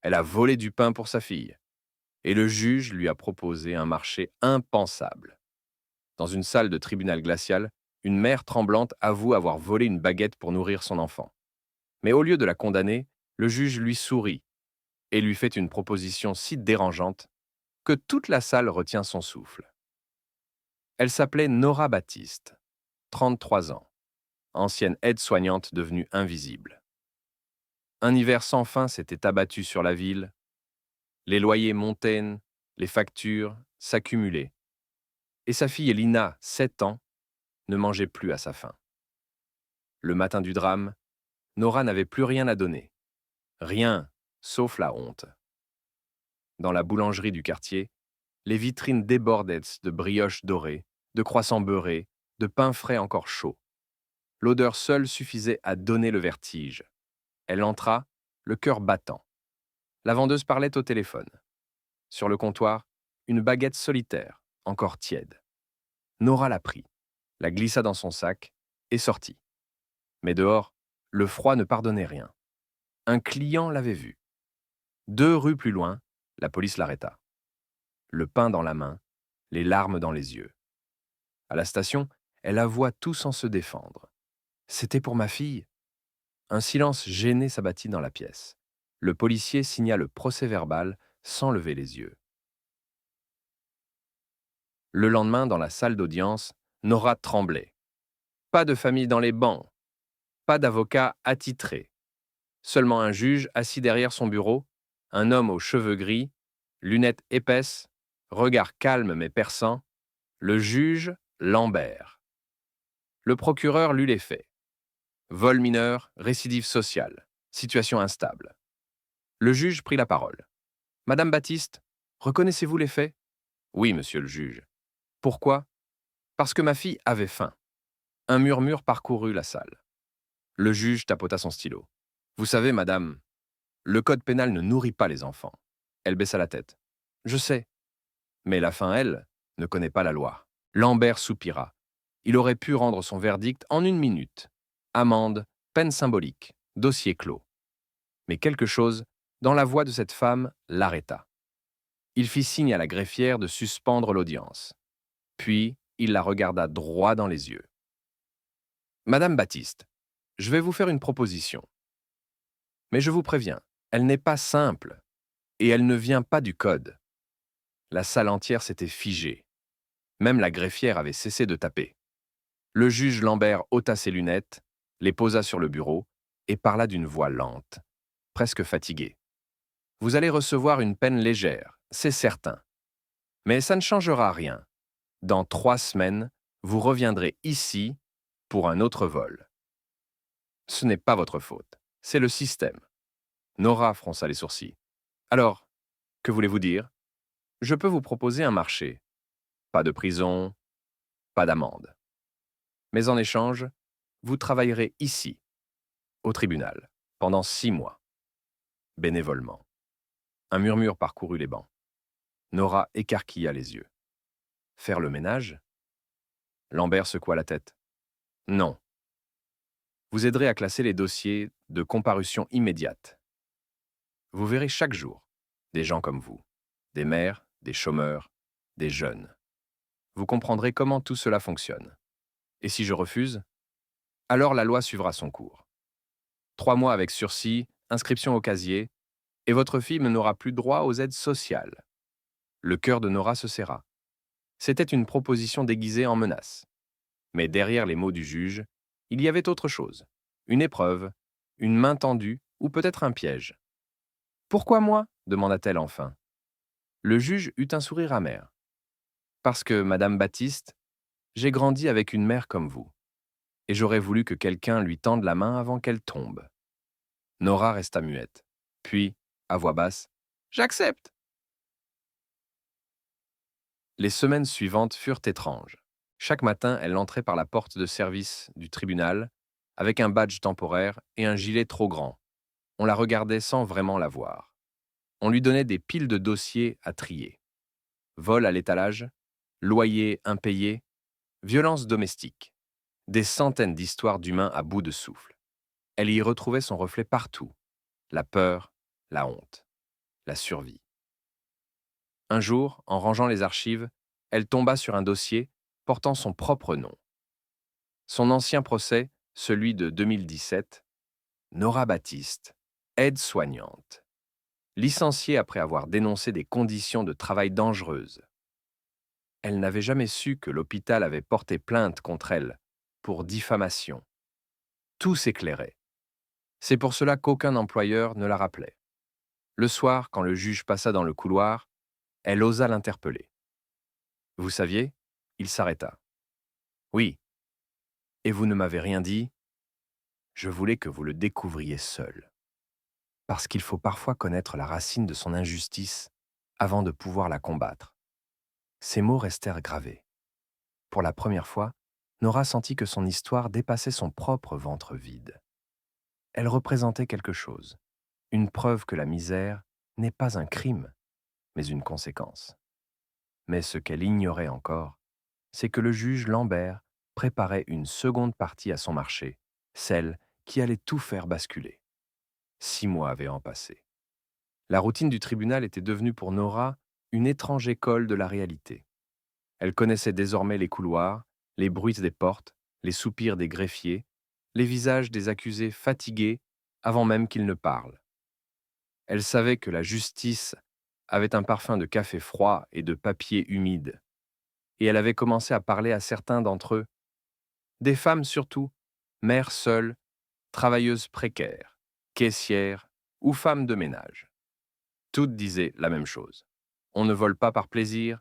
Elle a volé du pain pour sa fille. Et le juge lui a proposé un marché impensable. Dans une salle de tribunal glacial, une mère tremblante avoue avoir volé une baguette pour nourrir son enfant. Mais au lieu de la condamner, le juge lui sourit et lui fait une proposition si dérangeante que toute la salle retient son souffle. Elle s'appelait Nora Baptiste, 33 ans, ancienne aide-soignante devenue invisible. Un hiver sans fin s'était abattu sur la ville, les loyers montaient, les factures s'accumulaient, et sa fille Elina, 7 ans, ne mangeait plus à sa faim. Le matin du drame, Nora n'avait plus rien à donner. Rien, sauf la honte. Dans la boulangerie du quartier, les vitrines débordaient de brioches dorées, de croissants beurrés, de pain frais encore chaud. L'odeur seule suffisait à donner le vertige. Elle entra, le cœur battant. La vendeuse parlait au téléphone. Sur le comptoir, une baguette solitaire, encore tiède. Nora la prit, la glissa dans son sac et sortit. Mais dehors, le froid ne pardonnait rien. Un client l'avait vue. 2 rues plus loin, la police l'arrêta. Le pain dans la main, les larmes dans les yeux. À la station, elle avoua tout sans se défendre. C'était pour ma fille. Un silence gêné s'abattit dans la pièce. Le policier signa le procès-verbal sans lever les yeux. Le lendemain, dans la salle d'audience, Nora tremblait. Pas de famille dans les bancs, pas d'avocat attitré. Seulement un juge assis derrière son bureau, un homme aux cheveux gris, lunettes épaisses, regard calme mais perçant, le juge Lambert. Le procureur lut les faits. Vol mineur, récidive sociale, situation instable. Le juge prit la parole. Madame Baptiste, reconnaissez-vous les faits? Oui, monsieur le juge. Pourquoi? Parce que ma fille avait faim. Un murmure parcourut la salle. Le juge tapota son stylo. Vous savez, madame, le code pénal ne nourrit pas les enfants. Elle baissa la tête. Je sais. Mais la faim, elle, ne connaît pas la loi. Lambert soupira. Il aurait pu rendre son verdict en 1 minute. Amende, peine symbolique, dossier clos. Mais quelque chose, dans la voix de cette femme, l'arrêta. Il fit signe à la greffière de suspendre l'audience. Puis, il la regarda droit dans les yeux. Madame Baptiste, je vais vous faire une proposition. Mais je vous préviens, elle n'est pas simple, et elle ne vient pas du code. La salle entière s'était figée. Même la greffière avait cessé de taper. Le juge Lambert ôta ses lunettes, les posa sur le bureau et parla d'une voix lente, presque fatiguée. Vous allez recevoir une peine légère, c'est certain. Mais ça ne changera rien. Dans 3 semaines, vous reviendrez ici pour un autre vol. Ce n'est pas votre faute, c'est le système. Nora fronça les sourcils. Alors, que voulez-vous dire? Je peux vous proposer un marché. Pas de prison, pas d'amende. Mais en échange, vous travaillerez ici, au tribunal, pendant 6 mois, bénévolement. Un murmure parcourut les bancs. Nora écarquilla les yeux. Faire le ménage? Lambert secoua la tête. Non. Vous aiderez à classer les dossiers de comparution immédiate. Vous verrez chaque jour des gens comme vous, des mères, des chômeurs, des jeunes. Vous comprendrez comment tout cela fonctionne. Et si je refuse, alors la loi suivra son cours. 3 mois avec sursis, inscription au casier, et votre fille n'aura plus droit aux aides sociales. Le cœur de Nora se serra. C'était une proposition déguisée en menace. Mais derrière les mots du juge, il y avait autre chose. Une épreuve, une main tendue ou peut-être un piège. Pourquoi moi? Demanda-t-elle enfin. Le juge eut un sourire amer. Parce que, Madame Baptiste, j'ai grandi avec une mère comme vous, et j'aurais voulu que quelqu'un lui tende la main avant qu'elle tombe. Nora resta muette. Puis, à voix basse, j'accepte. Les semaines suivantes furent étranges. Chaque matin, elle entrait par la porte de service du tribunal, avec un badge temporaire et un gilet trop grand. On la regardait sans vraiment la voir. On lui donnait des piles de dossiers à trier. Vol à l'étalage, loyer impayé, violence domestique. Des centaines d'histoires d'humains à bout de souffle. Elle y retrouvait son reflet partout. La peur, la honte. la survie. Un jour, en rangeant les archives, elle tomba sur un dossier portant son propre nom. Son ancien procès, celui de 2017, Nora Baptiste, aide-soignante, licenciée après avoir dénoncé des conditions de travail dangereuses. Elle n'avait jamais su que l'hôpital avait porté plainte contre elle pour diffamation. Tout s'éclairait. C'est pour cela qu'aucun employeur ne la rappelait. Le soir, quand le juge passa dans le couloir, elle osa l'interpeller. Vous saviez? Il s'arrêta. Oui. Et vous ne m'avez rien dit? Je voulais que vous le découvriez seul. Parce qu'il faut parfois connaître la racine de son injustice avant de pouvoir la combattre. Ces mots restèrent gravés. Pour la première fois, Nora sentit que son histoire dépassait son propre ventre vide. Elle représentait quelque chose, une preuve que la misère n'est pas un crime, mais une conséquence. Mais ce qu'elle ignorait encore, c'est que le juge Lambert préparait une seconde partie à son marché, celle qui allait tout faire basculer. 6 mois avaient en passé. La routine du tribunal était devenue pour Nora une étrange école de la réalité. Elle connaissait désormais les couloirs, les bruits des portes, les soupirs des greffiers, les visages des accusés fatigués avant même qu'ils ne parlent. Elle savait que la justice avait un parfum de café froid et de papier humide, et elle avait commencé à parler à certains d'entre eux, des femmes surtout, mères seules, travailleuses précaires, caissières ou femmes de ménage. Toutes disaient la même chose. On ne vole pas par plaisir,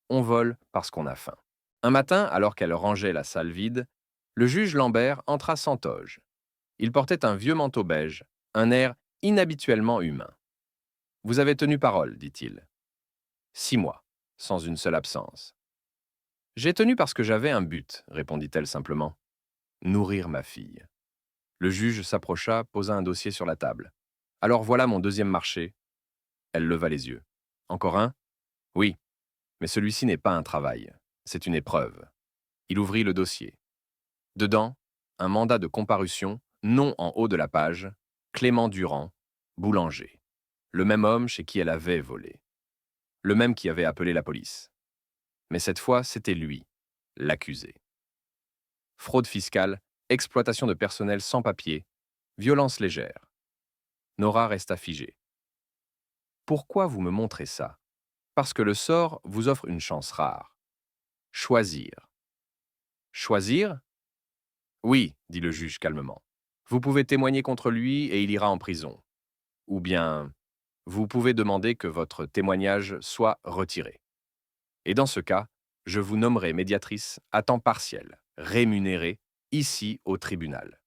on vole parce qu'on a faim. Un matin, alors qu'elle rangeait la salle vide, le juge Lambert entra sans toge. Il portait un vieux manteau beige, un air inhabituellement humain. Vous avez tenu parole, dit-il. 6 mois, sans une seule absence. J'ai tenu parce que j'avais un but, répondit-elle simplement. Nourrir ma fille. Le juge s'approcha, posa un dossier sur la table. Alors voilà mon deuxième marché. Elle leva les yeux. Encore un? Oui, mais celui-ci n'est pas un travail, c'est une épreuve. Il ouvrit le dossier. Dedans, un mandat de comparution, nom en haut de la page, Clément Durand, boulanger. Le même homme chez qui elle avait volé. Le même qui avait appelé la police. Mais cette fois, c'était lui, l'accusé. Fraude fiscale, exploitation de personnel sans papier, violence légère. Nora resta figée. Pourquoi vous me montrez ça? Parce que le sort vous offre une chance rare. Choisir. Choisir? Oui, dit le juge calmement. Vous pouvez témoigner contre lui et il ira en prison. Ou bien, vous pouvez demander que votre témoignage soit retiré. Et dans ce cas, je vous nommerai médiatrice à temps partiel, rémunérée, ici au tribunal.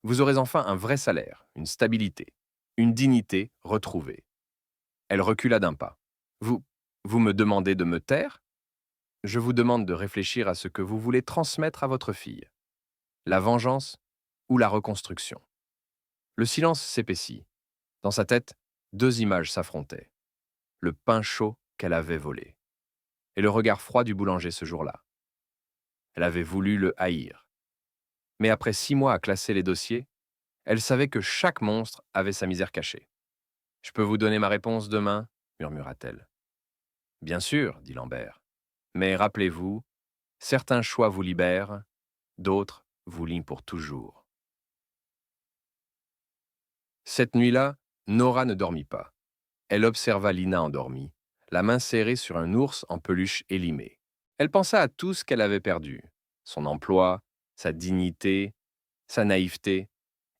Vous aurez enfin un vrai salaire, une stabilité, une dignité retrouvée. Elle recula d'un pas. Vous me demandez de me taire? Je vous demande de réfléchir à ce que vous voulez transmettre à votre fille. La vengeance ou la reconstruction. Le silence s'épaissit. Dans sa tête, 2 images s'affrontaient. Le pain chaud qu'elle avait volé et le regard froid du boulanger ce jour-là. Elle avait voulu le haïr. Mais après 6 mois à classer les dossiers, elle savait que chaque monstre avait sa misère cachée. « Je peux vous donner ma réponse demain ?» murmura-t-elle. « Bien sûr, dit Lambert. Mais rappelez-vous, certains choix vous libèrent, d'autres vous lient pour toujours. » Cette nuit-là, Nora ne dormit pas. Elle observa Lina endormie, la main serrée sur un ours en peluche élimé. Elle pensa à tout ce qu'elle avait perdu, son emploi, sa dignité, sa naïveté,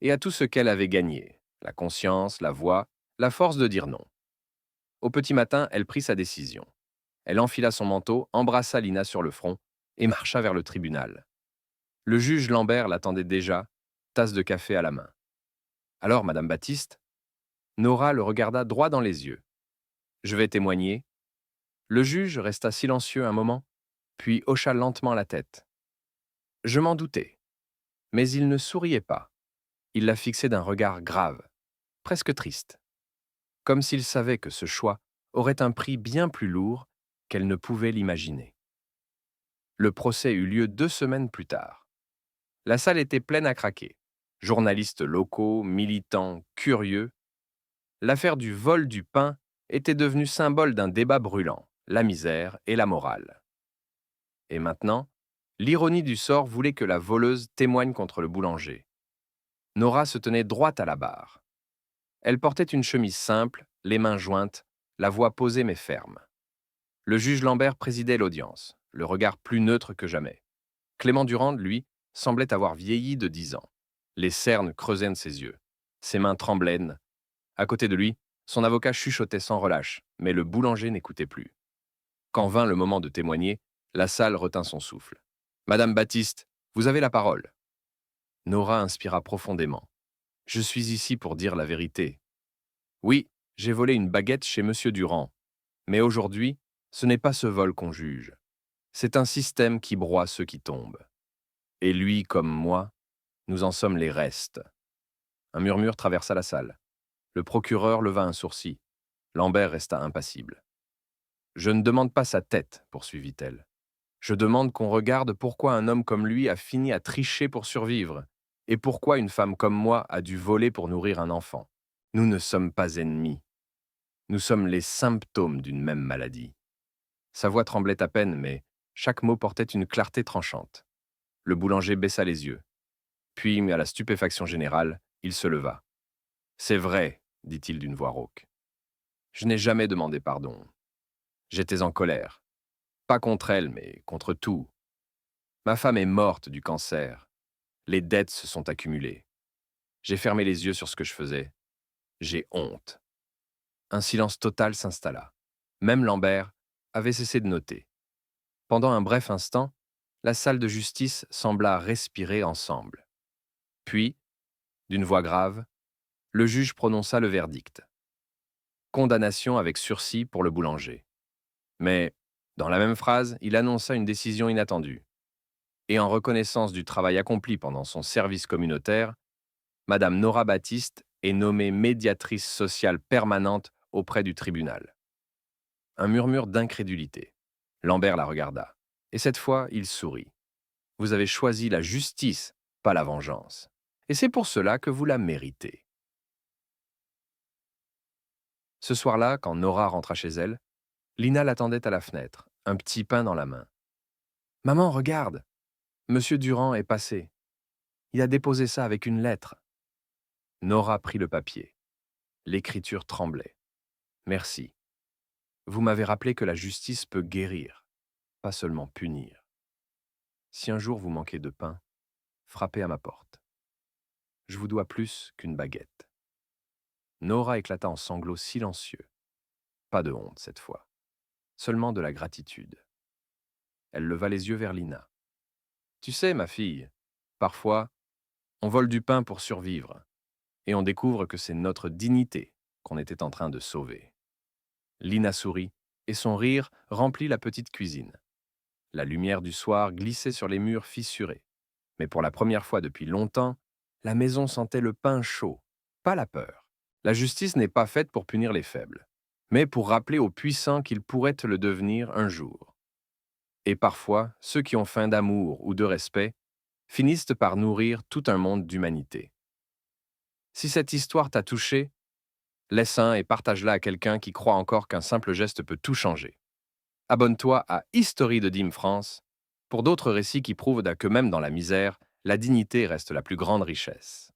et à tout ce qu'elle avait gagné, la conscience, la voix, la force de dire non. Au petit matin, elle prit sa décision. Elle enfila son manteau, embrassa Lina sur le front et marcha vers le tribunal. Le juge Lambert l'attendait déjà, tasse de café à la main. Alors, Madame Baptiste, Nora le regarda droit dans les yeux. Je vais témoigner. Le juge resta silencieux un moment, puis hocha lentement la tête. Je m'en doutais. Mais il ne souriait pas. Il la fixait d'un regard grave, presque triste, comme s'il savait que ce choix aurait un prix bien plus lourd qu'elle ne pouvait l'imaginer. Le procès eut lieu 2 semaines plus tard. La salle était pleine à craquer. Journalistes locaux, militants, curieux. L'affaire du vol du pain était devenu symbole d'un débat brûlant, la misère et la morale. Et maintenant, l'ironie du sort voulait que la voleuse témoigne contre le boulanger. Nora se tenait droite à la barre. Elle portait une chemise simple, les mains jointes, la voix posée mais ferme. Le juge Lambert présidait l'audience, le regard plus neutre que jamais. Clément Durand, lui, semblait avoir vieilli de 10 ans. Les cernes creusaient de ses yeux. Ses mains tremblaient. À côté de lui, son avocat chuchotait sans relâche, mais le boulanger n'écoutait plus. Quand vint le moment de témoigner, la salle retint son souffle. Madame Baptiste, vous avez la parole. Nora inspira profondément. Je suis ici pour dire la vérité. Oui, j'ai volé une baguette chez Monsieur Durand. Mais aujourd'hui, ce n'est pas ce vol qu'on juge. C'est un système qui broie ceux qui tombent. Et lui, comme moi, nous en sommes les restes. Un murmure traversa la salle. Le procureur leva un sourcil. Lambert resta impassible. Je ne demande pas sa tête, poursuivit-elle. Je demande qu'on regarde pourquoi un homme comme lui a fini à tricher pour survivre, et pourquoi une femme comme moi a dû voler pour nourrir un enfant. Nous ne sommes pas ennemis. Nous sommes les symptômes d'une même maladie. Sa voix tremblait à peine, mais chaque mot portait une clarté tranchante. Le boulanger baissa les yeux. Puis, à la stupéfaction générale, il se leva. « C'est vrai, dit-il d'une voix rauque. Je n'ai jamais demandé pardon. J'étais en colère. Pas contre elle, mais contre tout. Ma femme est morte du cancer. Les dettes se sont accumulées. J'ai fermé les yeux sur ce que je faisais. J'ai honte. » Un silence total s'installa. Même Lambert avait cessé de noter. Pendant un bref instant, la salle de justice sembla respirer ensemble. Puis, d'une voix grave, le juge prononça le verdict. Condamnation avec sursis pour le boulanger. Mais, dans la même phrase, il annonça une décision inattendue. Et en reconnaissance du travail accompli pendant son service communautaire, Madame Nora Baptiste est nommée médiatrice sociale permanente auprès du tribunal. Un murmure d'incrédulité. Lambert la regarda. Et cette fois, il sourit. Vous avez choisi la justice, pas la vengeance. Et c'est pour cela que vous la méritez. Ce soir-là, quand Nora rentra chez elle, Lina l'attendait à la fenêtre, un petit pain dans la main. « Maman, regarde! Monsieur Durand est passé. Il a déposé ça avec une lettre. » Nora prit le papier. L'écriture tremblait. « Merci. Vous m'avez rappelé que la justice peut guérir, pas seulement punir. Si un jour vous manquez de pain, frappez à ma porte. Je vous dois plus qu'une baguette. » Nora éclata en sanglots silencieux. Pas de honte cette fois, seulement de la gratitude. Elle leva les yeux vers Lina. « Tu sais, ma fille, parfois, on vole du pain pour survivre, et on découvre que c'est notre dignité qu'on était en train de sauver. » Lina sourit, et son rire remplit la petite cuisine. La lumière du soir glissait sur les murs fissurés. Mais pour la première fois depuis longtemps, la maison sentait le pain chaud, pas la peur. La justice n'est pas faite pour punir les faibles, mais pour rappeler aux puissants qu'ils pourraient le devenir un jour. Et parfois, ceux qui ont faim d'amour ou de respect finissent par nourrir tout un monde d'humanité. Si cette histoire t'a touché, laisse-un et partage-la à quelqu'un qui croit encore qu'un simple geste peut tout changer. Abonne-toi à History de Dîmes France pour d'autres récits qui prouvent que même dans la misère, la dignité reste la plus grande richesse.